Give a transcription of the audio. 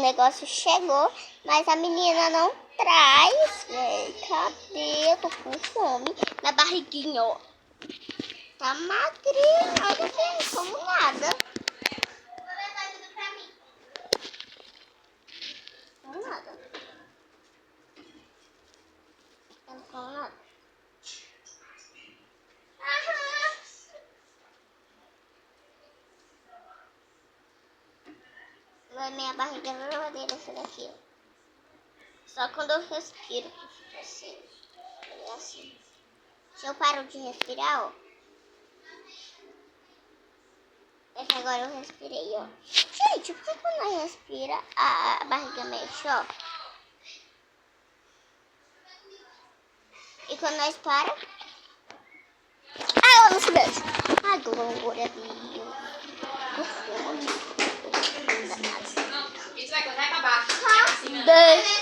negócio chegou, mas a menina não traz, velho. Cadê? Eu tô com fome. Na barriguinha, ó. Tá magrinha, olha aqui, como nada. Como nada. Não como nada. Minha barriga é verdadeira essa daqui, ó. Só quando eu respiro que fica assim. É assim. Se eu paro de respirar, ó. É que agora eu respirei, ó. Gente, por que quando nós respira a barriga mexe, ó? E quando nós para... Ah, eu não se beijo. Ai, glória a Deus. Isso vai correr pra baixo. Deixa.